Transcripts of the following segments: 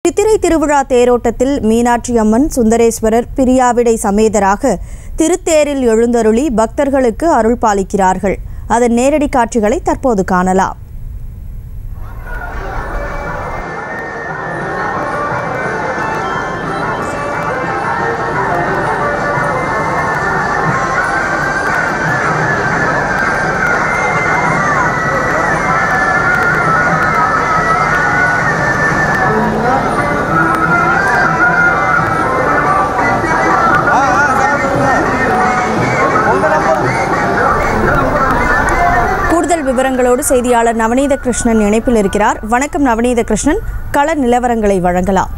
சித்திரை திருவிழா தேரோட்டத்தில் மீனாட்சி அம்மன், சுந்தரேஸ்வரர், பிரியாவிடை சமேதராக திருத்தேரில் எழுந்தருளி பக்தர்களுக்கு அருள் பாலிக்கிறார்கள். அதன் நேரடி காட்சிகளை தற்போது காணலாம். கூடுதல் விவரங்களோடு செய்தியாளர் நவநீத கிருஷ்ணன் இணைப்பில் இருக்கிறார். வணக்கம் நவநீத கிருஷ்ணன், கள நிலவரங்களை வழங்கலாம்.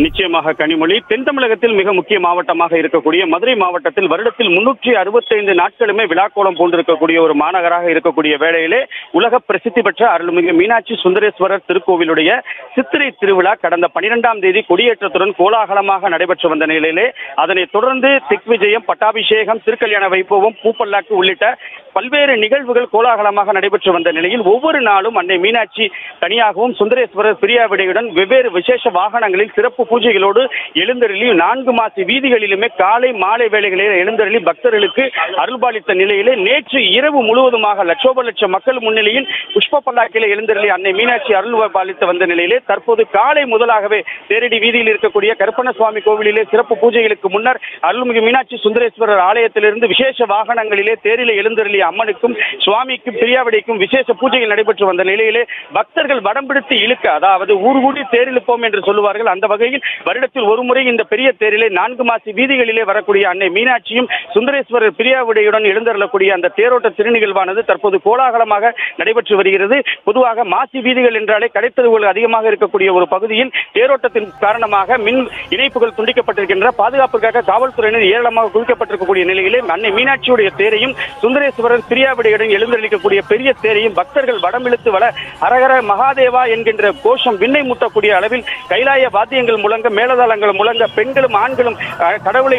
நிச்சயமாக கனிமொழி, தென் தமிழகத்தில் மிக முக்கிய மாவட்டமாக இருக்கக்கூடிய மதுரை மாவட்டத்தில் வருடத்தில் 365 நாட்களுமே விழாக்கோலம் போன்றிருக்கக்கூடிய ஒரு மாநகராக இருக்கக்கூடிய வேளையிலே உலக பிரசித்தி பெற்ற அருள்மிகு மீனாட்சி சுந்தரேஸ்வரர் திருக்கோவிலுடைய சித்திரை திருவிழா கடந்த 12ஆம் தேதி கொடியேற்றத்துடன் கோலாகலமாக நடைபெற்று வந்த நிலையிலே அதனைத் தொடர்ந்து திக்விஜயம், பட்டாபிஷேகம், திருக்கல்யாண வைபவம், பூப்பல்லாக்கு உள்ளிட்ட பல்வேறு நிகழ்வுகள் கோலாகலமாக நடைபெற்று வந்த நிலையில் ஒவ்வொரு நாளும் அன்னை மீனாட்சி தனியாகவும் சுந்தரேஸ்வரர் பிரியாவிடையுடன் வெவ்வேறு விசேஷ வாகனங்களில் சிறப்பு பூஜைகளோடு எழுந்தருளி 4 மாசி வீதிகளிலுமே காலை மாலை வேளைகளில் எழுந்தருளி பக்தர்களுக்கு அருள்பாலித்த நிலையிலே நேற்று இரவு முழுவதுமாக லட்சோப மக்கள் முன்னிலையில் புஷ்ப பல்லாக்கிலே எழுந்தருளி அன்னை மீனாட்சி அருள் பாலித்து வந்த நிலையிலே தற்போது காலை முதலாகவே தேரடி வீதியில் இருக்கக்கூடிய கருப்பண சுவாமி கோவிலிலே சிறப்பு பூஜைகளுக்கு முன்னர் அருள்மிகு மீனாட்சி சுந்தரேஸ்வரர் ஆலயத்திலிருந்து விசேஷ வாகனங்களிலே தேரிலே எழுந்தருளி அம்மனுக்கும் சுவாமிக்கும் பிரியாவிடைக்கும் விசேஷ பூஜைகள் நடைபெற்று வந்த நிலையிலே பக்தர்கள் வடம் பிடித்து இழுக்க, அதாவது ஊர்கூடி தேரிழுப்போம் என்று சொல்லுவார்கள், அந்த வகையில் வருடத்தில் ஒரு முறை இந்த பெரிய தேரிலே 4 மாசி வீதிகளிலே வரக்கூடிய அன்னை மீனாட்சியும் சுந்தரேஸ்வரர் பிரியாவிடையுடன் எழுந்தருளக்கூடிய அந்த தேரோட்ட திருநிகழ்வானது தற்போது கோலாகலமாக நடைபெற்று வருகிறது. பொதுவாக மாசி வீதிகள் என்றாலே கடைத்தெருவுகள் அதிகமாக இருக்கக்கூடிய ஒரு பகுதியில் தேரோட்டத்தின் காரணமாக மின் இணைப்புகள் துண்டிக்கப்பட்டிருக்கின்ற பாதுகாப்புக்காக காவல்துறையினர் ஏராளமாக குவிக்கப்பட்டிருக்கக்கூடிய நிலையிலே அன்னை மீனாட்சியுடைய தேரையும் சுந்தரேஸ்வரர் பிரியாவிடையுடன் எழுந்தருளிக்கக்கூடிய பெரிய தேரையும் பக்தர்கள் வடம் இழுத்து வர ஹரஹர மகாதேவா என்கின்ற கோஷம் விண்ணை முட்டக்கூடிய அளவில் கைலாய வாத்தியங்கள் முழங்க, மேலதாளங்கள் முழங்க, பெண்களும் ஆண்களும் கடவுளை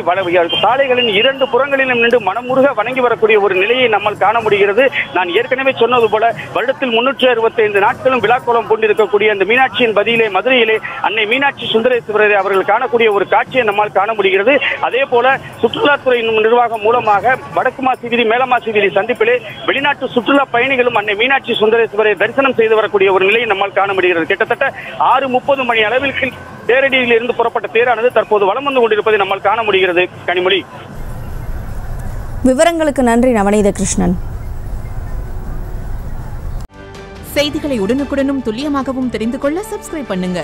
சாலைகளின் 2 புறங்களிலும் நின்று மனமுருக வணங்கி வரக்கூடிய ஒரு நிலையை நம்மால் காண முடிகிறது. நான் ஏற்கனவே சொன்னது போல வருடத்தில் 365 நாட்களும் விழாக்கோலம் கொண்டிருக்கக்கூடிய அந்த மீனாட்சியின் பதியிலே மதுரையிலே அன்னை மீனாட்சி சுந்தரேஸ்வரரை அவர்கள் காணக்கூடிய ஒரு காட்சியை நம்மால் காண முடிகிறது. அதே போல சுற்றுலாத்துறை நிர்வாகம் மூலமாக வடக்கு மாசி வீதி, மேலமாசி வீதி சந்திப்பிலே வெளிநாட்டு சுற்றுலா பயணிகளும் அன்னை மீனாட்சி சுந்தரேஸ்வரரை தரிசனம் செய்து வரக்கூடிய ஒரு நிலையை நம்மால் காண முடிகிறது. கிட்டத்தட்ட 6:30 மணி அளவிற்கு தேரடியில் இருந்து புறப்பட்ட தேரானது தற்போது வலம் வந்து கொண்டிருப்பதை நம்மால் காண முடிகிறது. கனிமொழி, விவரங்களுக்கு நன்றி நவநீத கிருஷ்ணன். செய்திகளை உடனுக்குடனும் துல்லியமாகவும் தெரிந்து கொள்ள சப்ஸ்கிரைப் பண்ணுங்க.